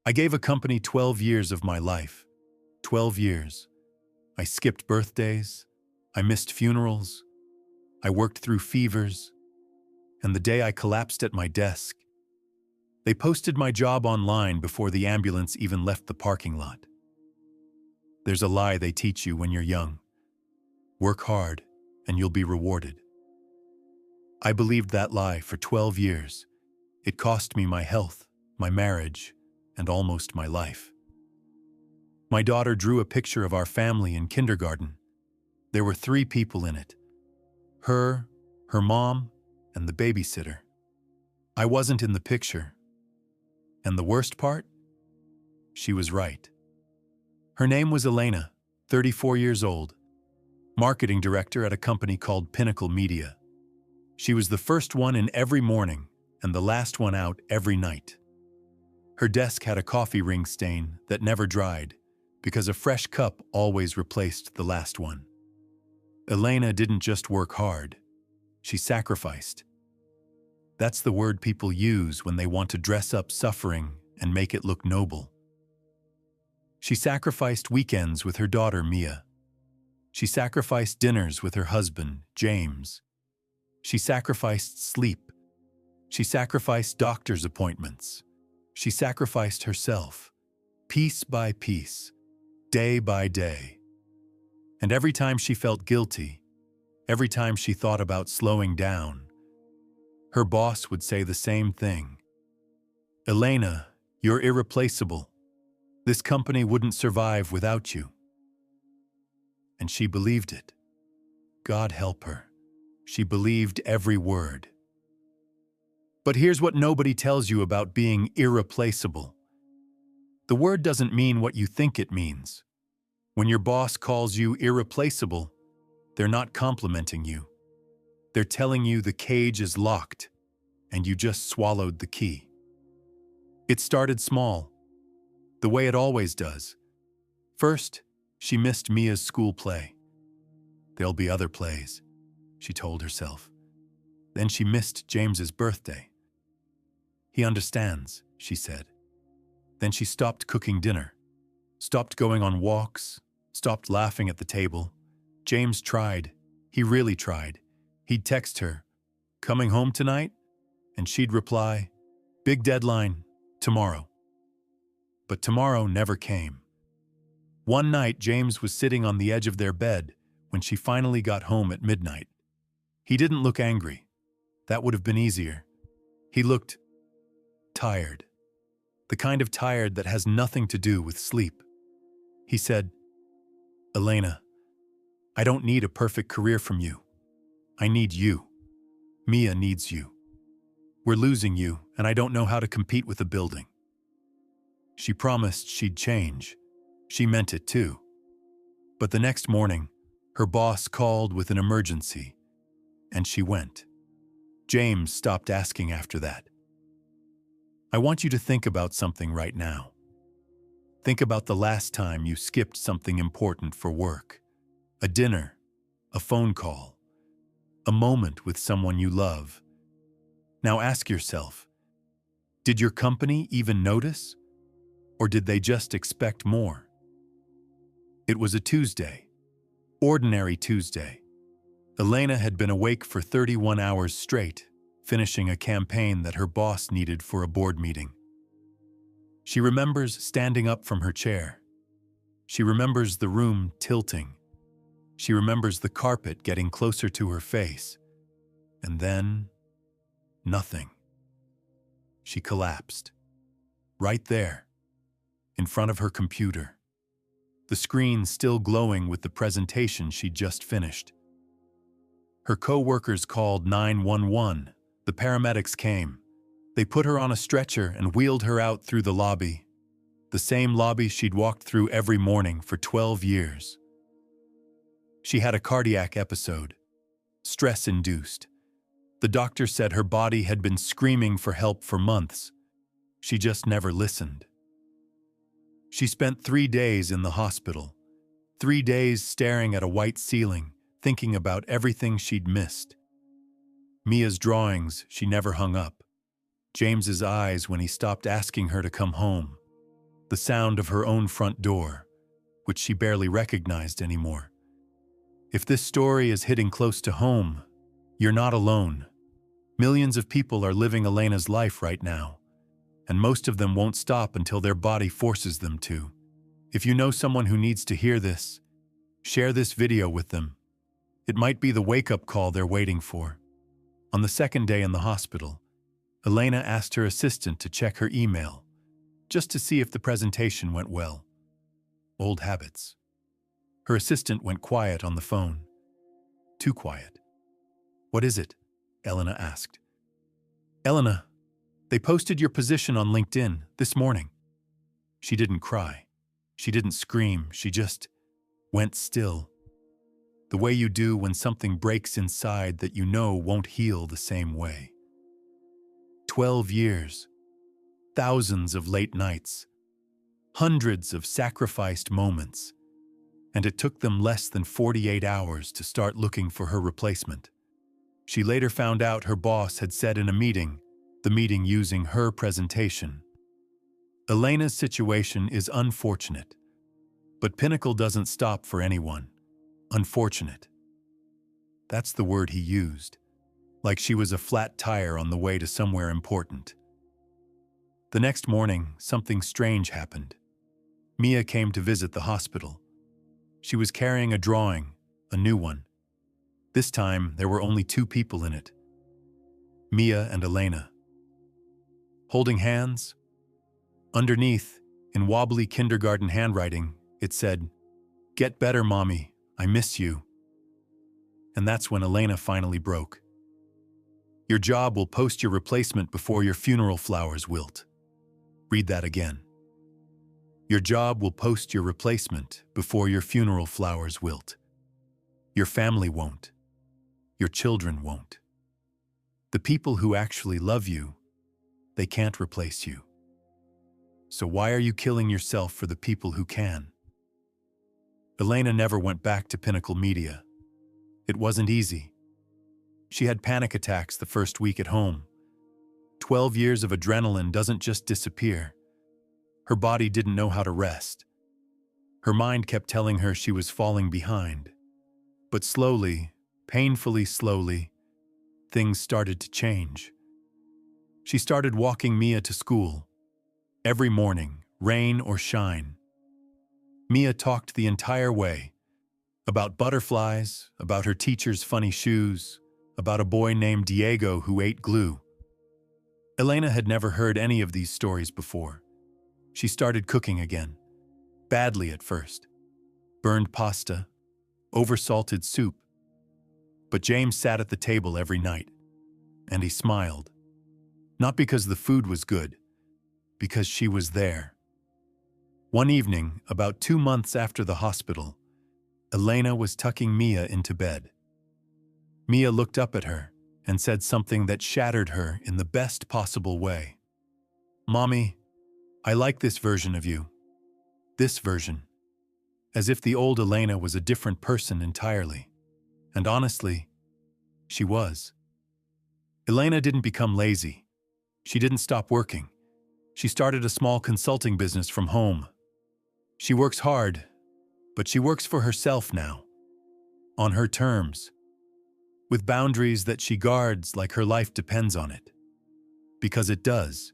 I gave a company 12 years of my life. 12 years. I skipped birthdays. I missed funerals. I worked through fevers. And the day I collapsed at my desk, they posted my job online before the ambulance even left the parking lot. There's a lie they teach you when you're young. Work hard, and you'll be rewarded. I believed that lie for 12 years. It cost me my health, my marriage, and almost my life. My daughter drew a picture of our family in kindergarten. There were 3 people in it. Her mom, and the babysitter. I wasn't in the picture. And the worst part? She was right. Her name was Elena, 34 years old, marketing director at a company called Pinnacle Media. She was the first one in every morning and the last one out every night. Her desk had a coffee ring stain that never dried because a fresh cup always replaced the last one. Elena didn't just work hard, she sacrificed. That's the word people use when they want to dress up suffering and make it look noble. She sacrificed weekends with her daughter, Mia. She sacrificed dinners with her husband, James. She sacrificed sleep. She sacrificed doctor's appointments. She sacrificed herself, piece by piece, day by day. And every time she felt guilty, every time she thought about slowing down, her boss would say the same thing. Elena, you're irreplaceable. This company wouldn't survive without you. And she believed it. God help her. She believed every word. But here's what nobody tells you about being irreplaceable. The word doesn't mean what you think it means. When your boss calls you irreplaceable, they're not complimenting you. They're telling you the cage is locked, and you just swallowed the key. It started small, the way it always does. First, she missed Mia's school play. There'll be other plays, she told herself. Then she missed James's birthday. He understands, she said. Then she stopped cooking dinner, stopped going on walks, stopped laughing at the table. James tried. He really tried. He'd text her, "Coming home tonight?" And she'd reply, "Big deadline, tomorrow." But tomorrow never came. One night, James was sitting on the edge of their bed when she finally got home at midnight. He didn't look angry. That would have been easier. He looked tired. The kind of tired that has nothing to do with sleep. He said, "Elena, I don't need a perfect career from you. I need you. Mia needs you. We're losing you, and I don't know how to compete with a building." She promised she'd change. She meant it too. But the next morning, her boss called with an emergency, and she went. James stopped asking after that. I want you to think about something right now. Think about the last time you skipped something important for work. A dinner, a phone call, a moment with someone you love. Now ask yourself, did your company even notice? Or did they just expect more? It was a Tuesday, ordinary Tuesday. Elena had been awake for 31 hours straight, finishing a campaign that her boss needed for a board meeting. She remembers standing up from her chair. She remembers the room tilting. She remembers the carpet getting closer to her face. And then, nothing. She collapsed. Right there, in front of her computer. The screen still glowing with the presentation she'd just finished. Her co-workers called 911. The paramedics came. They put her on a stretcher and wheeled her out through the lobby. The same lobby she'd walked through every morning for 12 years. She had a cardiac episode, stress-induced. The doctor said her body had been screaming for help for months. She just never listened. She spent 3 days in the hospital, 3 days staring at a white ceiling, thinking about everything she'd missed. Mia's drawings she never hung up. James's eyes when he stopped asking her to come home. the sound of her own front door, which she barely recognized anymore. If this story is hitting close to home, you're not alone. Millions of people are living Elena's life right now, and most of them won't stop until their body forces them to. If you know someone who needs to hear this, share this video with them. It might be the wake-up call they're waiting for. On the second day in the hospital, Elena asked her assistant to check her email, just to see if the presentation went well. Old habits. Her assistant went quiet on the phone. Too quiet. "What is it?" Elena asked. "Elena, they posted your position on LinkedIn this morning." She didn't cry. She didn't scream. She just went still. The way you do when something breaks inside that you know won't heal the same way. 12 years. Thousands of late nights. Hundreds of sacrificed moments. And it took them less than 48 hours to start looking for her replacement. She later found out her boss had said in a meeting, the meeting using her presentation. Elena's situation is unfortunate, but Pinnacle doesn't stop for anyone. Unfortunate. That's the word he used, like she was a flat tire on the way to somewhere important. The next morning, something strange happened. Mia came to visit the hospital. She was carrying a drawing, a new one. This time, there were only 2 people in it. Mia and Elena. Holding hands. Underneath, in wobbly kindergarten handwriting, it said, "Get better, Mommy. I miss you." And that's when Elena finally broke. "Your job will post your replacement before your funeral flowers wilt." Read that again. "Your job will post your replacement before your funeral flowers wilt." Your family won't. Your children won't. The people who actually love you, they can't replace you. So why are you killing yourself for the people who can? Elena never went back to Pinnacle Media. It wasn't easy. She had panic attacks the first week at home. 12 years of adrenaline doesn't just disappear. Her body didn't know how to rest. Her mind kept telling her she was falling behind. But slowly, painfully slowly, things started to change. She started walking Mia to school. Every morning, rain or shine. Mia talked the entire way. About butterflies, about her teacher's funny shoes, about a boy named Diego who ate glue. Elena had never heard any of these stories before. She started cooking again. Badly at first. Burned pasta, oversalted soup. But James sat at the table every night, and he smiled. Not because the food was good, because she was there. One evening, about 2 months after the hospital, Elena was tucking Mia into bed. Mia looked up at her and said something that shattered her in the best possible way. "Mommy, I like this version of you. This version." As if the old Elena was a different person entirely. And honestly, she was. Elena didn't become lazy. She didn't stop working. She started a small consulting business from home. She works hard, but she works for herself now. On her terms. With boundaries that she guards like her life depends on it. Because it does.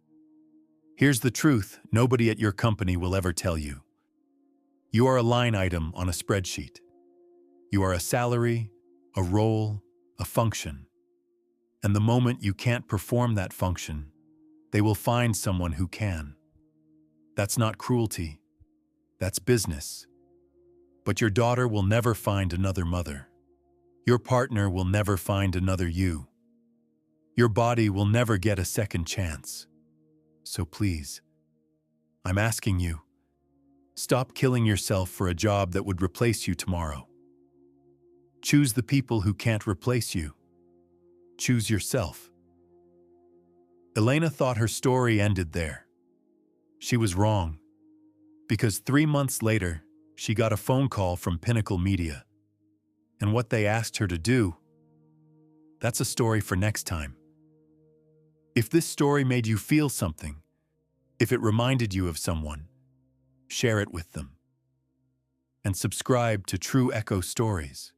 Here's the truth nobody at your company will ever tell you. You are a line item on a spreadsheet. You are a salary, a role, a function. And the moment you can't perform that function, they will find someone who can. That's not cruelty. That's business. But your daughter will never find another mother. Your partner will never find another you. Your body will never get a second chance. So please, I'm asking you, stop killing yourself for a job that would replace you tomorrow. Choose the people who can't replace you. Choose yourself. Elena thought her story ended there. She was wrong. Because 3 months later, she got a phone call from Pinnacle Media. And what they asked her to do, that's a story for next time. If this story made you feel something, if it reminded you of someone, share it with them. And subscribe to True Echo Stories,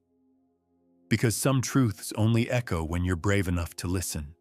because some truths only echo when you're brave enough to listen.